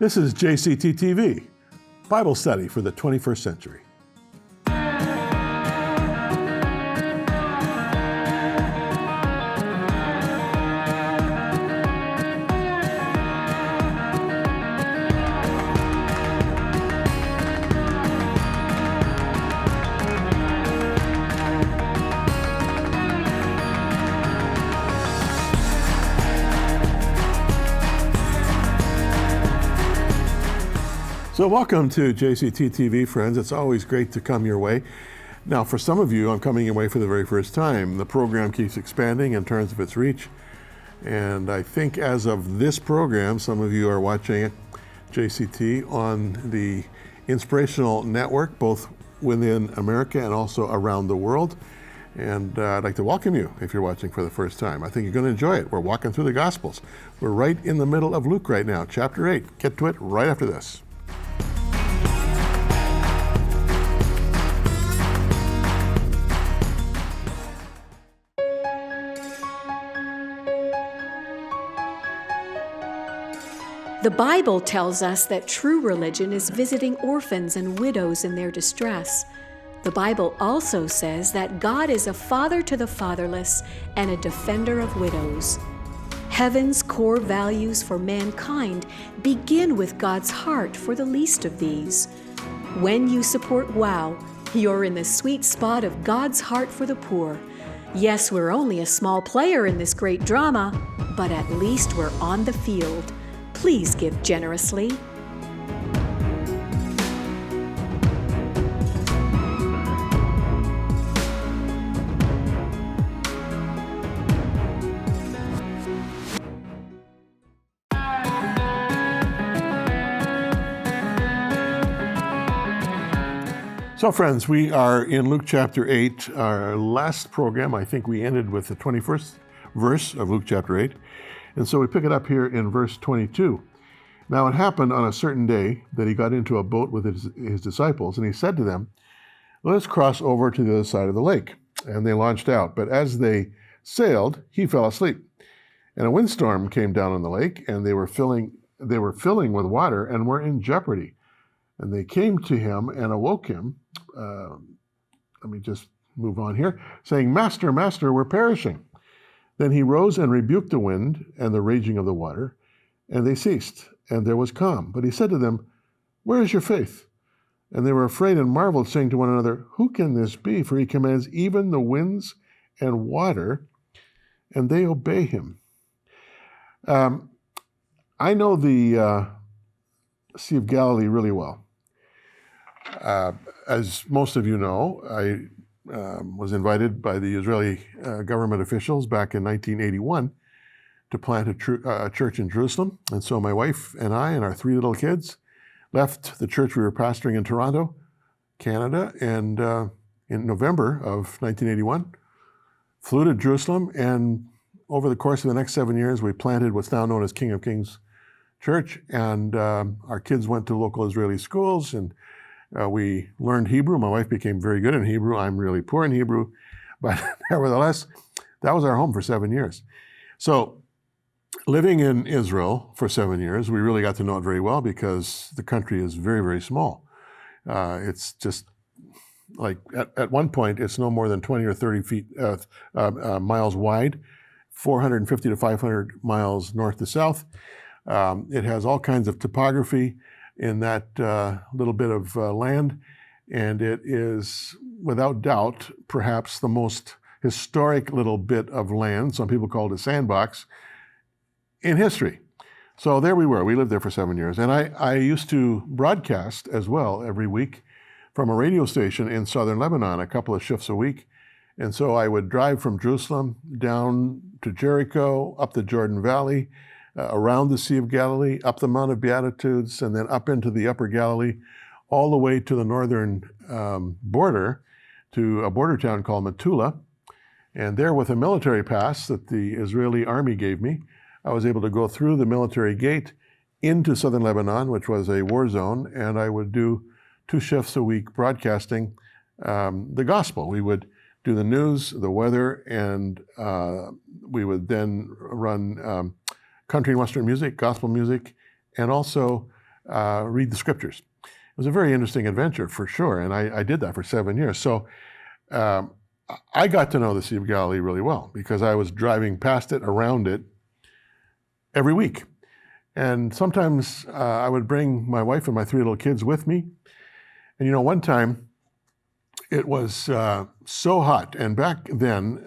This is JCT TV, Bible study for the 21st century. So welcome to JCT TV, friends. It's always great to come your way. Now, for some of you, I'm coming your way for the very first time. The program keeps expanding in terms of its reach. And I think as of this program, some of you are watching JCT on the Inspirational Network, both within America and also around the world. And I'd like to welcome you if you're watching for the first time. I think you're going to enjoy it. We're walking through the Gospels. We're right in the middle of Luke right now, chapter 8. Get to it right after this. The Bible tells us that true religion is visiting orphans and widows in their distress. The Bible also says that God is a father to the fatherless and a defender of widows. Heaven's core values for mankind begin with God's heart for the least of these. When you support WOW, you're in the sweet spot of God's heart for the poor. Yes, we're only a small player in this great drama, but at least we're on the field. Please give generously. So friends, we are in Luke chapter 8. Our last program, I think we ended with the 21st verse of Luke chapter 8. And so we pick it up here in verse 22. Now it happened on a certain day that he got into a boat with his disciples, and he said to them, "Let us cross over to the other side of the lake." And they launched out. But as they sailed, he fell asleep. And a windstorm came down on the lake, and they were filling with water and were in jeopardy. And they came to him and awoke him. Let me just move on here, saying, "Master, Master, we're perishing." Then he rose and rebuked the wind and the raging of the water, and they ceased, and there was calm. But he said to them, "Where is your faith?" And they were afraid and marveled, saying to one another, "Who can this be? For he commands even the winds and water, and they obey him." I know the Sea of Galilee really well. As most of you know, I was invited by the Israeli government officials back in 1981 to plant a church in Jerusalem. And so my wife and I and our 3 little kids left the church we were pastoring in Toronto, Canada, and in November of 1981, flew to Jerusalem, and over the course of the next 7 years, we planted what's now known as King of Kings Church, and our kids went to local Israeli schools, and we learned Hebrew. My wife became very good in Hebrew. I'm really poor in Hebrew. But nevertheless, that was our home for 7 years. So living in Israel for 7 years, we really got to know it very well because the country is very, very small. It's just like at one point, it's no more than 20 or 30 miles wide, 450 to 500 miles north to south. It has all kinds of topography in that little bit of land, and it is, without doubt, perhaps the most historic little bit of land, some people call it a sandbox, in history. So there we were. We lived there for 7 years, and I used to broadcast as well every week from a radio station in southern Lebanon, a couple of shifts a week. And so I would drive from Jerusalem down to Jericho, up the Jordan Valley, around the Sea of Galilee, up the Mount of Beatitudes, and then up into the Upper Galilee, all the way to the northern border, to a border town called Metula. And there, with a military pass that the Israeli army gave me, I was able to go through the military gate into southern Lebanon, which was a war zone, and I would do 2 shifts a week broadcasting the gospel. We would do the news, the weather, and we would then run country and Western music, gospel music, and also read the scriptures. It was a very interesting adventure for sure, and I did that for 7 years. So I got to know the Sea of Galilee really well because I was driving past it, around it, every week. And sometimes I would bring my wife and my 3 little kids with me. And one time it was so hot, and back then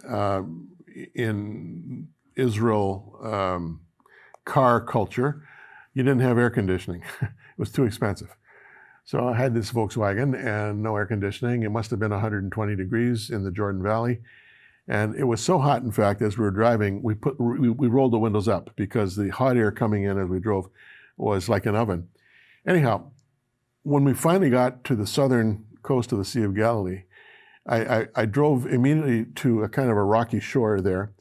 in Israel car culture, you didn't have air conditioning. It was too expensive. So I had this Volkswagen and no air conditioning. It must have been 120 degrees in the Jordan Valley. And it was so hot, in fact, as we were driving, we rolled the windows up because the hot air coming in as we drove was like an oven. Anyhow, when we finally got to the southern coast of the Sea of Galilee, I drove immediately to a kind of a rocky shore there.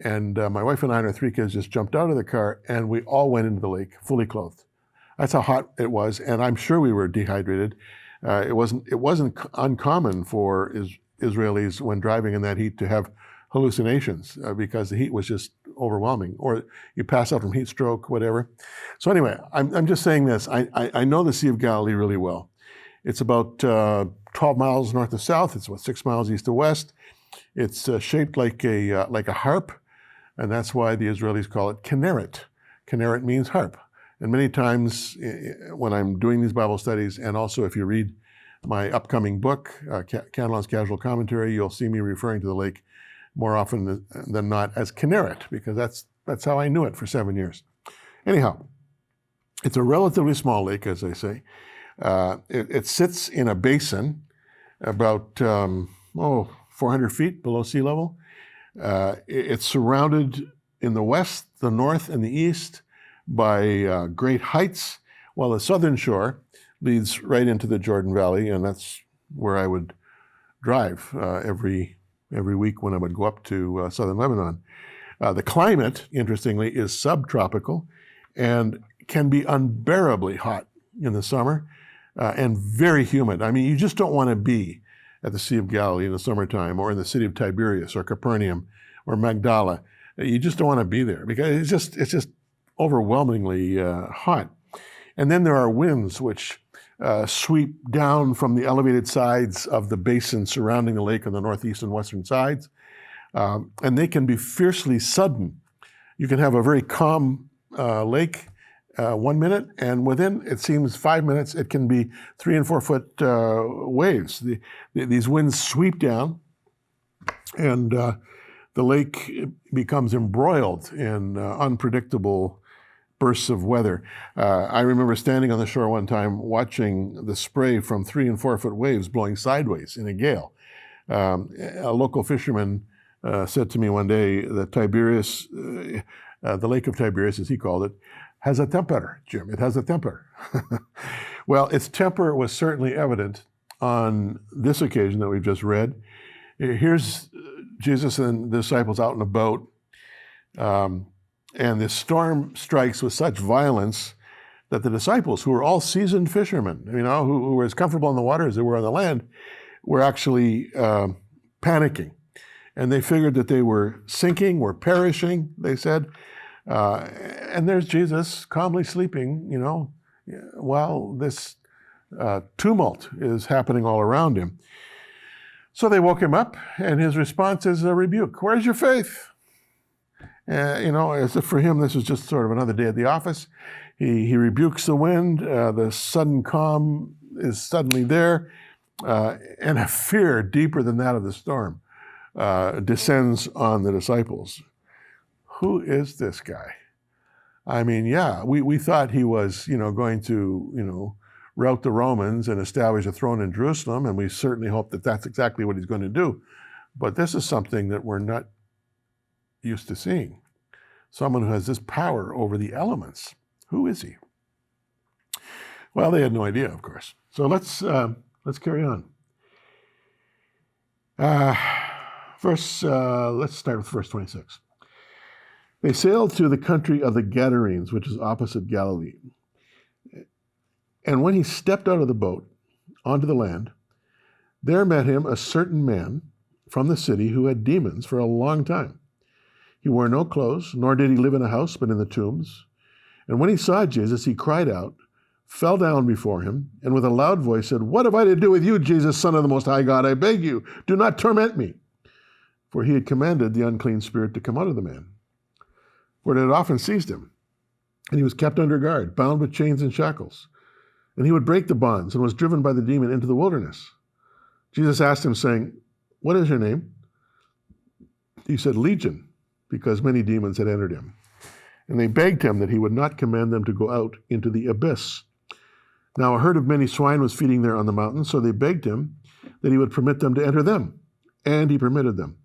And my wife and I and our 3 kids just jumped out of the car and we all went into the lake fully clothed. That's how hot it was, and I'm sure we were dehydrated. It wasn't uncommon for Israelis when driving in that heat to have hallucinations because the heat was just overwhelming, or you pass out from heat stroke, whatever. So anyway, I'm just saying this. I know the Sea of Galilee really well. It's about 12 miles north to south. It's about 6 miles east to west. It's shaped like a harp, and that's why the Israelis call it Kinneret. Kinneret means harp. And many times when I'm doing these Bible studies, and also if you read my upcoming book, Cantelon's Casual Commentary, you'll see me referring to the lake more often than not as Kinneret, because that's how I knew it for 7 years. Anyhow, it's a relatively small lake, as I say. It sits in a basin about 400 feet below sea level. It's surrounded in the west, the north, and the east by great heights, while the southern shore leads right into the Jordan Valley, and that's where I would drive every week when I would go up to southern Lebanon. The climate, interestingly, is subtropical and can be unbearably hot in the summer and very humid. I mean, you just don't want to be at the Sea of Galilee in the summertime, or in the city of Tiberias or Capernaum or Magdala. You just don't want to be there because it's just overwhelmingly hot. And then there are winds which sweep down from the elevated sides of the basin surrounding the lake on the northeast and western sides. And they can be fiercely sudden. You can have a very calm lake 1 minute, and within, it seems, 5 minutes, it can be 3 and 4 foot waves. These winds sweep down, and the lake becomes embroiled in unpredictable bursts of weather. I remember standing on the shore one time watching the spray from 3 and 4 foot waves blowing sideways in a gale. A local fisherman said to me one day that Tiberias, the Lake of Tiberias, as he called it, has a temper, Jim. It has a temper. Well, its temper was certainly evident on this occasion that we've just read. Here's Jesus and the disciples out in a boat, and this storm strikes with such violence that the disciples, who were all seasoned fishermen, who were as comfortable on the water as they were on the land, were actually panicking. And they figured that they were sinking, were perishing, they said. And there's Jesus calmly sleeping, while this tumult is happening all around him. So they woke him up, and his response is a rebuke. Where's your faith? As if for him this is just sort of another day at the office. He rebukes the wind. The sudden calm is suddenly there, and a fear deeper than that of the storm descends on the disciples. Who is this guy? I mean, yeah, we thought he was, going to, rout the Romans and establish a throne in Jerusalem, and we certainly hope that that's exactly what he's going to do. But this is something that we're not used to seeing. Someone who has this power over the elements. Who is he? Well, they had no idea, of course. So let's carry on. Let's start with verse 26. They sailed to the country of the Gadarenes, which is opposite Galilee. And when he stepped out of the boat onto the land, there met him a certain man from the city who had demons for a long time. He wore no clothes, nor did he live in a house, but in the tombs. And when he saw Jesus, he cried out, fell down before him, and with a loud voice said, "What have I to do with you, Jesus, Son of the Most High God? I beg you, do not torment me." For he had commanded the unclean spirit to come out of the man. For it had often seized him, and he was kept under guard, bound with chains and shackles. And he would break the bonds, and was driven by the demon into the wilderness. Jesus asked him, saying, "What is your name?" He said, "Legion," because many demons had entered him. And they begged him that he would not command them to go out into the abyss. Now a herd of many swine was feeding there on the mountain, so they begged him that he would permit them to enter them. And he permitted them.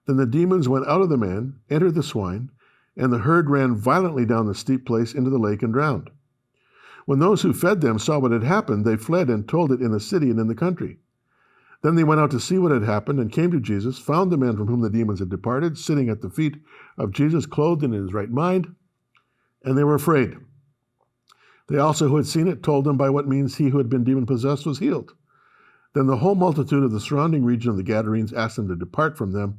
Then the demons went out of the man, entered the swine, and the herd ran violently down the steep place into the lake and drowned. When those who fed them saw what had happened, they fled and told it in the city and in the country. Then they went out to see what had happened and came to Jesus, found the man from whom the demons had departed, sitting at the feet of Jesus, clothed and in his right mind, and they were afraid. They also who had seen it told them by what means he who had been demon-possessed was healed. Then the whole multitude of the surrounding region of the Gadarenes asked him to depart from them,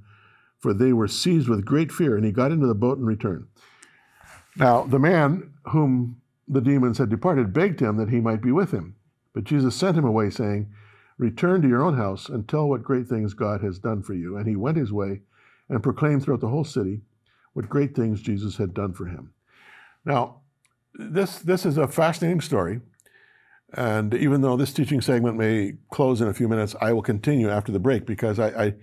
for they were seized with great fear, and he got into the boat and returned. Now the man whom the demons had departed begged him that he might be with him. But Jesus sent him away, saying, "Return to your own house and tell what great things God has done for you." And he went his way and proclaimed throughout the whole city what great things Jesus had done for him. Now, this is a fascinating story. And even though this teaching segment may close in a few minutes, I will continue after the break because I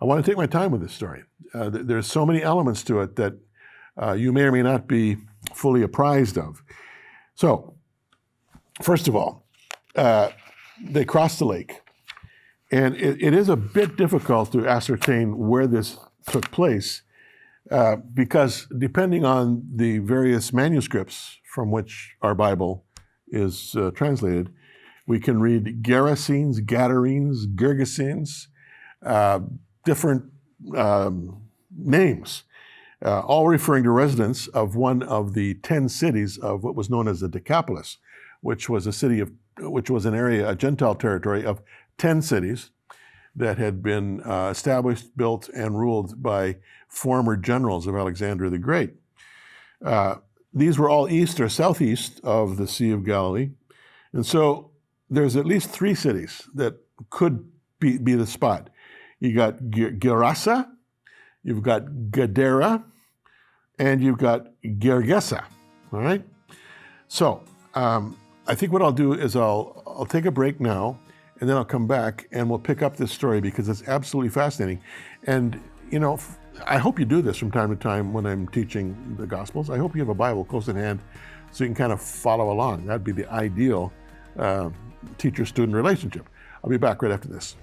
want to take my time with this story. There's so many elements to it that you may or may not be fully apprised of. So, first of all, they crossed the lake. And it is a bit difficult to ascertain where this took place because depending on the various manuscripts from which our Bible is translated, we can read Gerasenes, Gadarenes, Gergesenes, different names, all referring to residents of one of the 10 cities of what was known as the Decapolis, which was an area, a Gentile territory of 10 cities that had been established, built, and ruled by former generals of Alexander the Great. These were all east or southeast of the Sea of Galilee. And so there's at least 3 cities that could be the spot. You got Gerasa, you've got Gadara, and you've got Gergesa, all right? So I think what I'll do is I'll take a break now, and then I'll come back and we'll pick up this story because it's absolutely fascinating. And, you know, I hope you do this from time to time when I'm teaching the Gospels. I hope you have a Bible close at hand so you can kind of follow along. That'd be the ideal teacher-student relationship. I'll be back right after this.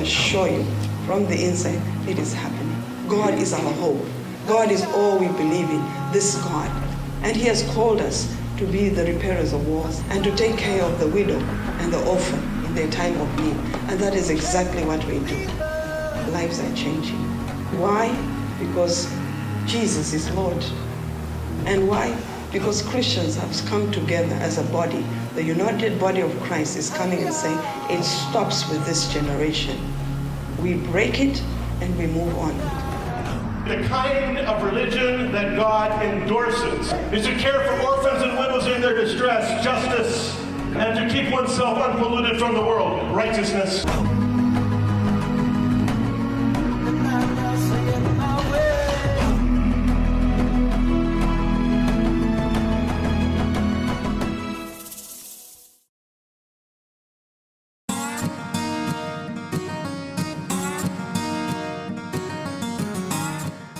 Assure you from the inside it is happening. God is our hope. God is all we believe in, this God. And he has called us to be the repairers of wars and to take care of the widow and the orphan in their time of need. And that is exactly what we do. Lives are changing. Why? Because Jesus is Lord. And why? Because Christians have come together as a body. The united body of Christ is coming and saying, it stops with this generation. We break it and we move on. The kind of religion that God endorses is to care for orphans and widows in their distress, justice, and to keep oneself unpolluted from the world, righteousness.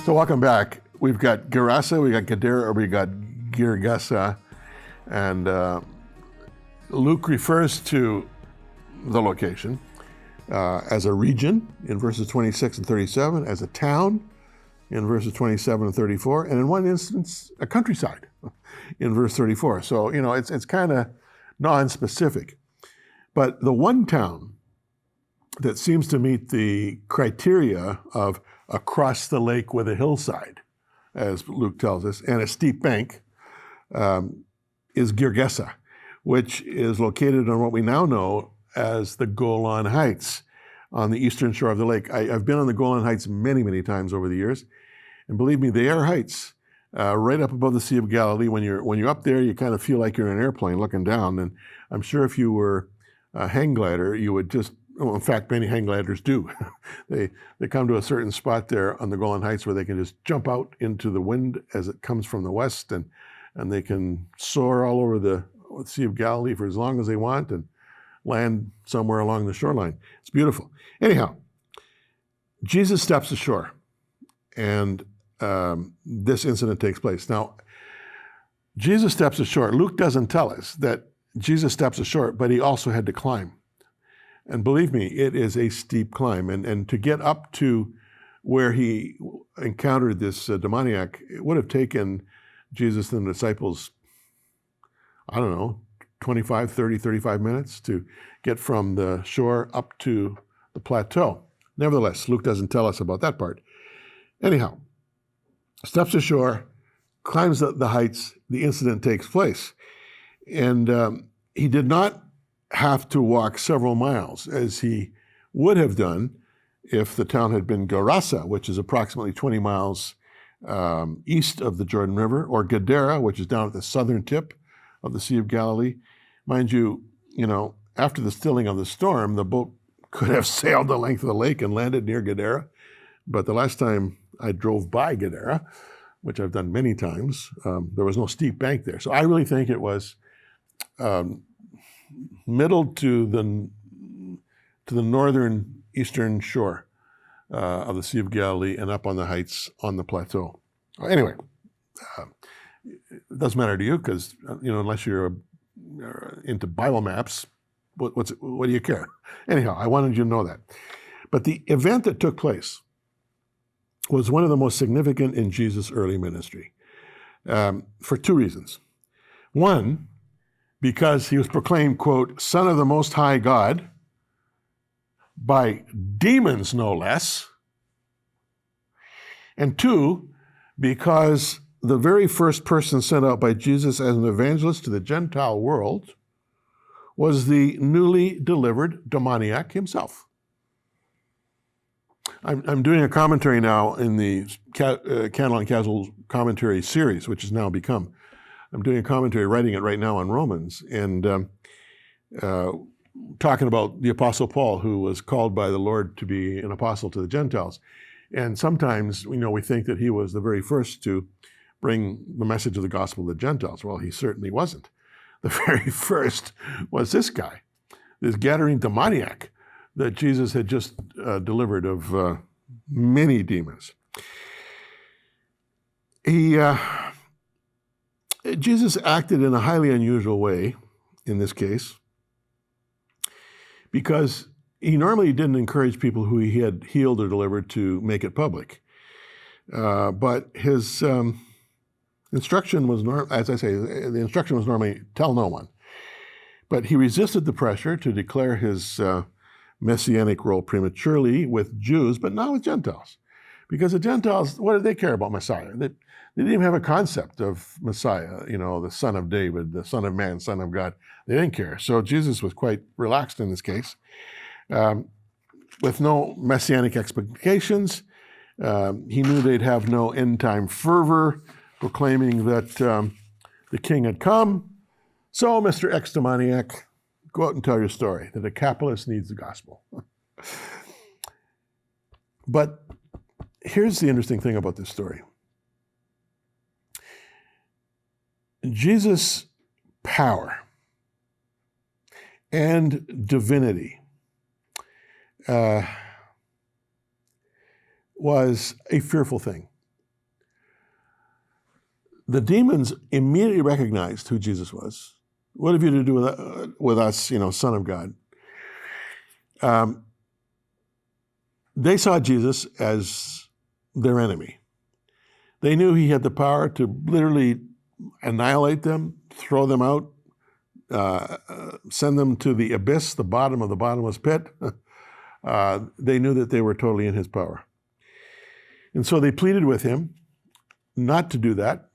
So welcome back. we've got Gerasa, we got Gadara, or we got Girgasa, and Luke refers to the location as a region in verses 26 and 37, as a town in verses 27 and 34, and in one instance, a countryside in verse 34. So, it's kind of non-specific. But the one town that seems to meet the criteria of across the lake with a hillside, as Luke tells us, and a steep bank, is Girgasa, which is located on what we now know as the Golan Heights on the eastern shore of the lake. I've been on the Golan Heights many, many times over the years, and believe me, they are heights right up above the Sea of Galilee. When you're up there, you kind of feel like you're in an airplane looking down, and I'm sure if you were a hang glider, you would just, well, in fact, many hang gliders do. They come to a certain spot there on the Golan Heights where they can just jump out into the wind as it comes from the west, and they can soar all over the Sea of Galilee for as long as they want and land somewhere along the shoreline. It's beautiful. Anyhow, Jesus steps ashore, and this incident takes place. Now, Jesus steps ashore. Luke doesn't tell us that Jesus steps ashore, but he also had to climb. And believe me, it is a steep climb. And to get up to where he encountered this demoniac, it would have taken Jesus and the disciples, I don't know, 25, 30, 35 minutes to get from the shore up to the plateau. Nevertheless, Luke doesn't tell us about that part. Anyhow, steps ashore, climbs the heights, the incident takes place. And he did not have to walk several miles, as he would have done if the town had been Gerasa, which is approximately 20 miles east of the Jordan River, or Gadara, which is down at the southern tip of the Sea of Galilee. Mind you, after the stilling of the storm, the boat could have sailed the length of the lake and landed near Gadara. But the last time I drove by Gadara, which I've done many times, there was no steep bank there. So I really think it was middle to the northern eastern shore of the Sea of Galilee and up on the heights on the plateau. Anyway, it doesn't matter to you because, unless you're into Bible maps, what do you care? Anyhow, I wanted you to know that. But the event that took place was one of the most significant in Jesus' early ministry for two reasons. One, because he was proclaimed, quote, Son of the Most High God, by demons no less. And two, because the very first person sent out by Jesus as an evangelist to the Gentile world was the newly delivered demoniac himself. I'm doing a commentary now in the Cantelon Casual Commentary series, which has now become. I'm doing a commentary, writing it right now on Romans, and talking about the Apostle Paul, who was called by the Lord to be an apostle to the Gentiles. And sometimes, we think that he was the very first to bring the message of the gospel to the Gentiles. Well, he certainly wasn't. The very first was this guy, this Gadarene demoniac that Jesus had just delivered of many demons. Jesus acted in a highly unusual way in this case because he normally didn't encourage people who he had healed or delivered to make it public. But his instruction was, the instruction was normally tell no one. But he resisted the pressure to declare his messianic role prematurely with Jews, but not with Gentiles. Because the Gentiles, what did they care about Messiah? They didn't even have a concept of Messiah, the son of David, the son of man, son of God. They didn't care. So Jesus was quite relaxed in this case. With no messianic expectations, he knew they'd have no end-time fervor, proclaiming that the king had come. So, Mr. Ex-demoniac, go out and tell your story. The Decapolis needs the gospel. But here's the interesting thing about this story. Jesus' power and divinity was a fearful thing. the demons immediately recognized who Jesus was. What have you to do with us, Son of God? They saw Jesus as their enemy. They knew he had the power to literally annihilate them, throw them out, send them to the abyss, the bottom of the bottomless pit. They knew that they were totally in his power. And so they pleaded with him not to do that,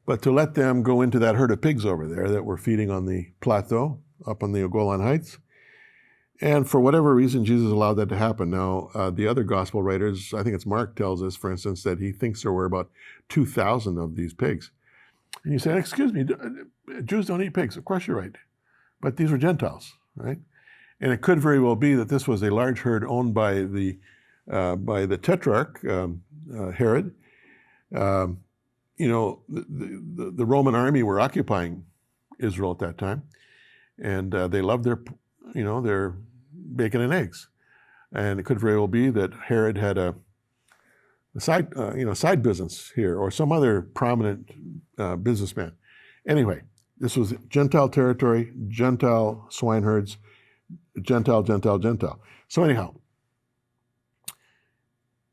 but to let them go into that herd of pigs over there that were feeding on the plateau up on the Golan Heights. And for whatever reason, Jesus allowed that to happen. Now, the other gospel writers, I think it's Mark, tells us, for instance, that he thinks there were about 2,000 of these pigs. And you say, excuse me, Jews don't eat pigs. Of course you're right. But these were Gentiles, right? And it could very well be that this was a large herd owned by the tetrarch, Herod. The Roman army were occupying Israel at that time. And they loved their bacon and eggs. And it could very well be that Herod had a side business here, or some other prominent businessman. Anyway, this was Gentile territory, Gentile swineherds, Gentile. So anyhow,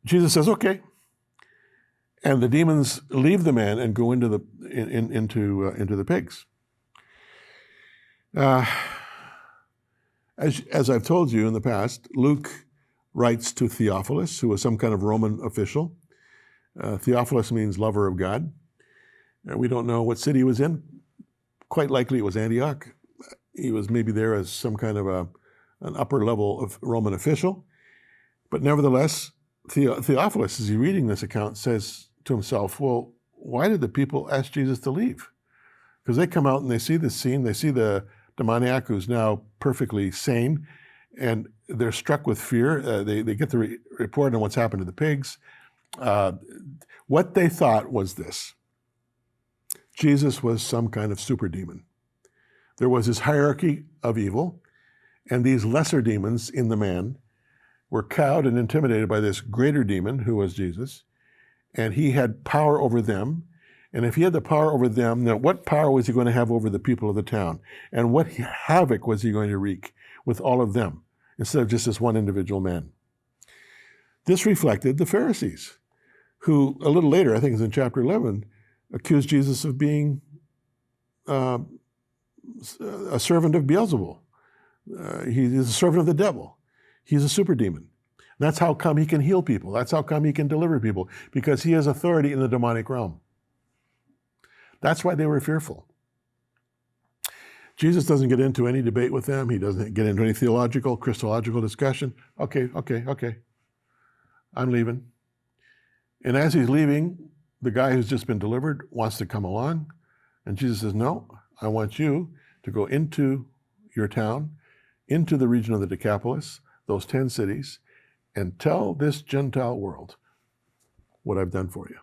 Jesus says, okay. And the demons leave the man and go into the pigs. As I've told you in the past, Luke writes to Theophilus, who was some kind of Roman official. Theophilus means lover of God. We don't know what city he was in. Quite likely it was Antioch. He was maybe there as some kind of an upper level of Roman official. But nevertheless, Theophilus, as he's reading this account, says to himself, well, why did the people ask Jesus to leave? Because they come out and they see this scene, they see the demoniac who's now perfectly sane, and they're struck with fear. They get the report on what's happened to the pigs. What they thought was this: Jesus was some kind of super demon. There was this hierarchy of evil, and these lesser demons in the man were cowed and intimidated by this greater demon who was Jesus, and he had power over them. And if he had the power over them, then what power was he going to have over the people of the town? And what havoc was he going to wreak with all of them, instead of just this one individual man? This reflected the Pharisees, who a little later, I think it's in chapter 11, accused Jesus of being a servant of Beelzebul. He's a servant of the devil. He's a super demon. That's how come he can heal people. That's how come he can deliver people, because he has authority in the demonic realm. That's why they were fearful. Jesus doesn't get into any debate with them. He doesn't get into any theological, Christological discussion. Okay. I'm leaving. And as he's leaving, the guy who's just been delivered wants to come along. And Jesus says, no, I want you to go into your town, into the region of the Decapolis, those 10 cities, and tell this Gentile world what I've done for you.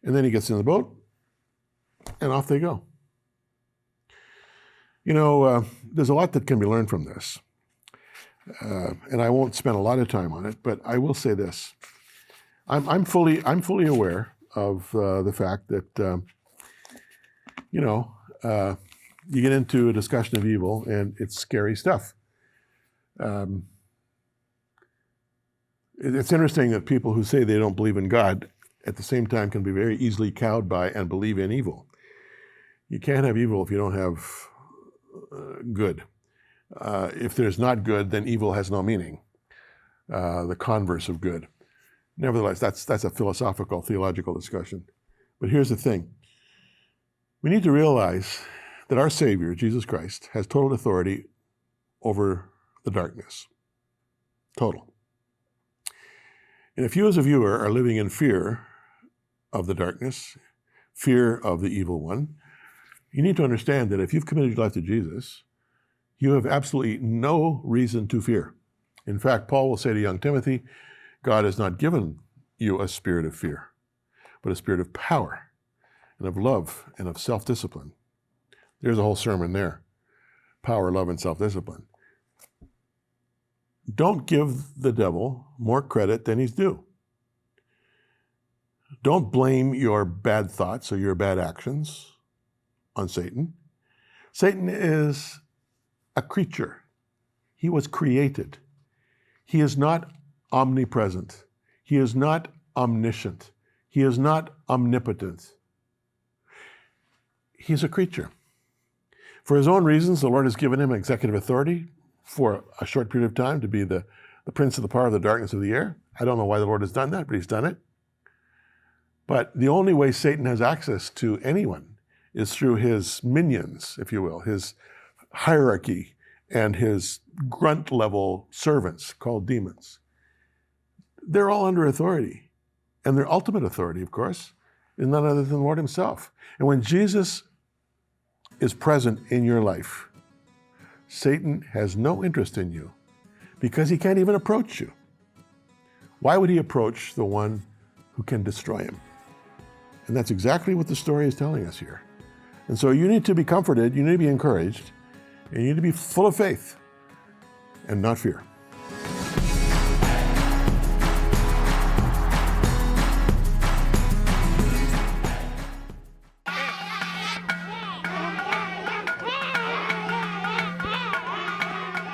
And then he gets in the boat, and off they go. There's a lot that can be learned from this. And I won't spend a lot of time on it, but I will say this. I'm fully aware of the fact that, you get into a discussion of evil, and it's scary stuff. It's interesting that people who say they don't believe in God at the same time can be very easily cowed by and believe in evil. You can't have evil if you don't have good. If there's not good, then evil has no meaning. The converse of good. Nevertheless, that's a philosophical, theological discussion. But here's the thing. We need to realize that our Savior, Jesus Christ, has total authority over the darkness. Total. And if you as a viewer are living in fear of the darkness, fear of the evil one, you need to understand that if you've committed your life to Jesus, you have absolutely no reason to fear. In fact, Paul will say to young Timothy, God has not given you a spirit of fear, but a spirit of power and of love and of self-discipline. There's a whole sermon there. Power, love, and self-discipline. Don't give the devil more credit than he's due. Don't blame your bad thoughts or your bad actions on Satan. Satan is a creature. He was created. He is not omnipresent. He is not omniscient. He is not omnipotent. He's a creature. For his own reasons, the Lord has given him executive authority for a short period of time to be the prince of the power of the darkness of the air. I don't know why the Lord has done that, but he's done it. But the only way Satan has access to anyone is through his minions, if you will, his hierarchy and his grunt level servants called demons. They're all under authority. And their ultimate authority, of course, is none other than the Lord himself. And when Jesus is present in your life, Satan has no interest in you because he can't even approach you. Why would he approach the one who can destroy him? And that's exactly what the story is telling us here. And so you need to be comforted, you need to be encouraged, and you need to be full of faith and not fear.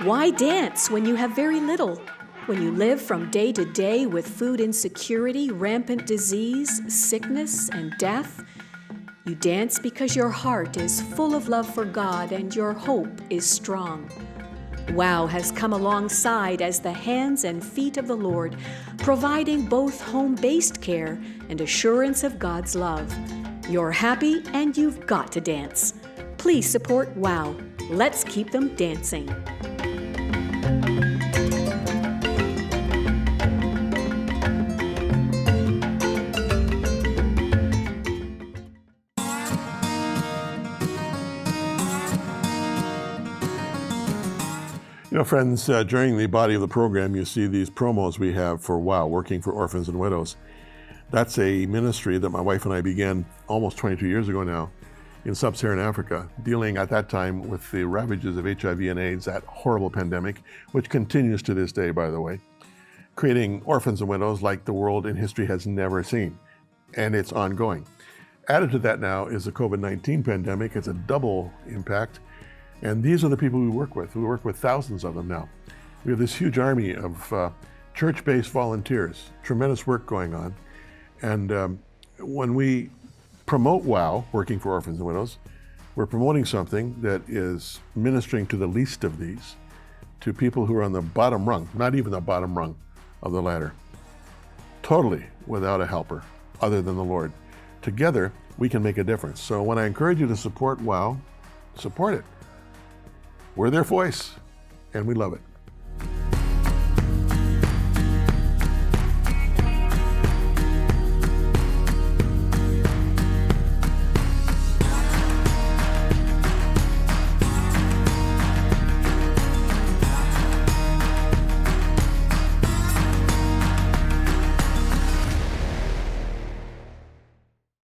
Why dance when you have very little? When you live from day to day with food insecurity, rampant disease, sickness, and death? You dance because your heart is full of love for God and your hope is strong. WOW has come alongside as the hands and feet of the Lord, providing both home-based care and assurance of God's love. You're happy and you've got to dance. Please support WOW. Let's keep them dancing. You know, friends, during the body of the program, you see these promos we have for WOW, Working for Orphans and Widows. That's a ministry that my wife and I began almost 22 years ago now in sub-Saharan Africa, dealing at that time with the ravages of HIV and AIDS, that horrible pandemic, which continues to this day, by the way, creating orphans and widows like the world in history has never seen, and it's ongoing. Added to that now is the COVID-19 pandemic. It's a double impact. And these are the people we work with. We work with thousands of them now. We have this huge army of church-based volunteers, tremendous work going on. And when we promote WOW, Working for Orphans and Widows, we're promoting something that is ministering to the least of these, to people who are on the bottom rung, not even the bottom rung of the ladder, totally without a helper other than the Lord. Together, we can make a difference. So when I encourage you to support WOW, support it. We're their voice, and we love it.